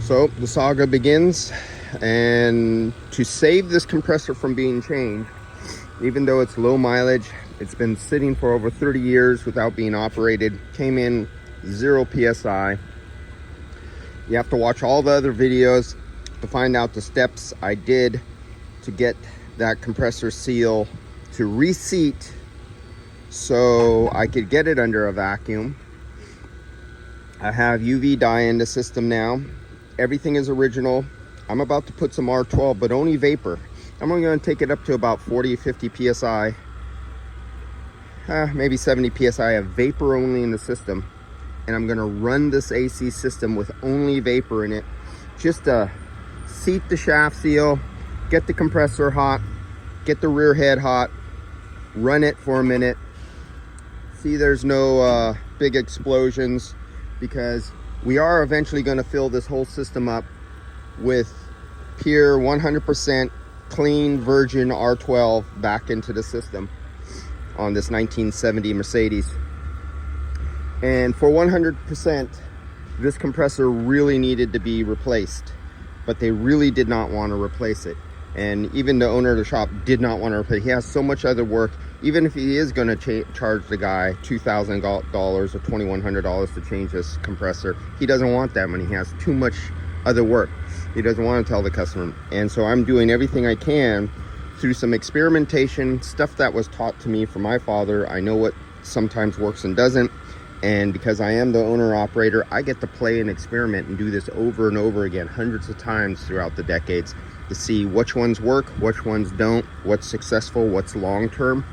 So the saga begins, and to save this compressor from being changed, even though it's low mileage, it's been sitting for over 30 years without being operated, came in 0 PSI. You have to watch all the other videos to find out the steps I did to get that compressor seal to reseat so I could get it under a vacuum. I have UV dye in the system now. Everything is original. I'm about to put some R12, but only vapor. I'm only going to take it up to about 40, 50 PSI. Maybe 70 PSI of vapor only in the system. And I'm going to run this AC system with only vapor in it, just to seat the shaft seal, get the compressor hot, get the rear head hot, run it for a minute. See, there's no big explosions, because we are eventually going to fill this whole system up with pure 100% clean virgin R12 back into the system on this 1970 Mercedes. And for 100%, this compressor really needed to be replaced, but they really did not want to replace it. And even the owner of the shop did not want to replace it. He has so much other work. Even if he is going to charge the guy $2,000 or $2,100 to change this compressor, he doesn't want that money. He has too much other work. He doesn't want to tell the customer. And so I'm doing everything I can through some experimentation, stuff that was taught to me from my father. I know what sometimes works and doesn't. And because I am the owner operator, I get to play and experiment and do this over and over again, hundreds of times throughout the decades, to see which ones work, which ones don't, what's successful, what's long-term.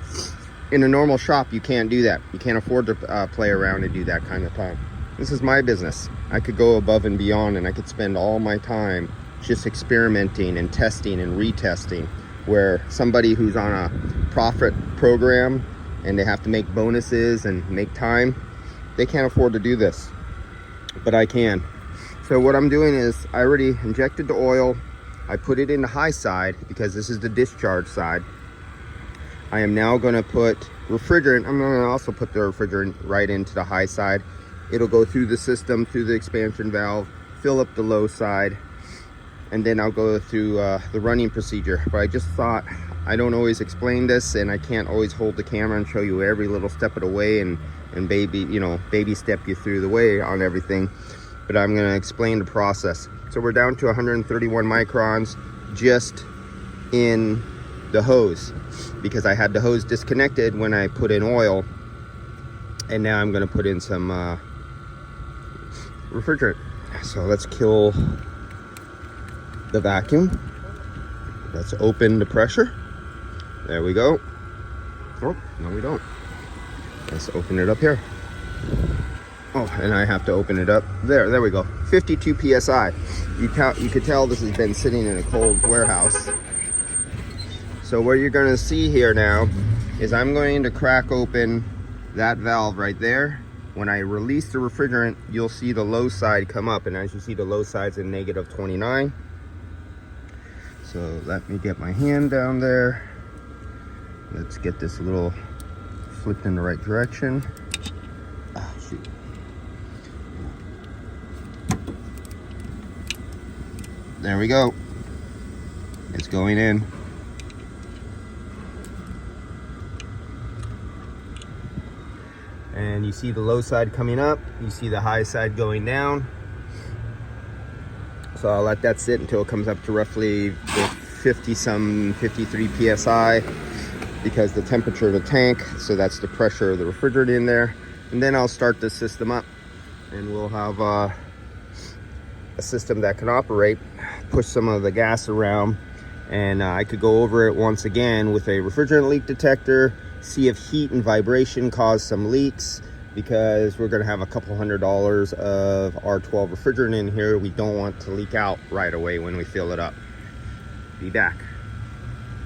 In a normal shop, you can't do that. You can't afford to play around and do that kind of time. This is my business. I could go above and beyond, and I could spend all my time just experimenting and testing and retesting, where somebody who's on a profit program and they have to make bonuses and make time, they can't afford to do this, but I can. So what I'm doing is, I already injected the oil. I put it in the high side because this is the discharge side. I am now going to put refrigerant. I'm going to also put the refrigerant right into the high side. It'll go through the system, through the expansion valve, fill up the low side, and then I'll go through the running procedure. But I just thought, I don't always explain this, and I can't always hold the camera and show you every little step of the way and baby step you through the way on everything. But I'm going to explain the process. So we're down to 131 microns just in the hose, because I had the hose disconnected when I put in oil, and now I'm going to put in some refrigerant. So let's kill the vacuum. Let's open the pressure. There we go. Oh, no we don't. Let's open it up here. Oh, and I have to open it up. There we go. 52 PSI. You could tell this has been sitting in a cold warehouse. So what you're going to see here now is I'm going to crack open that valve right there. When I release the refrigerant, you'll see the low side come up, and as you see, the low side's in negative 29. So let me get my hand down there. Let's get this little flipped in the right direction. Ah, shoot. There we go. It's going in. And you see the low side coming up. You see the high side going down. So I'll let that sit until it comes up to roughly 53 PSI, because the temperature of the tank, so that's the pressure of the refrigerant in there. And then I'll start the system up, and we'll have a system that can operate, push some of the gas around, and I could go over it once again with a refrigerant leak detector, see if heat and vibration cause some leaks, because we're going to have a couple $100 of R12 refrigerant in here. We don't want to leak out right away when we fill it up. Be back.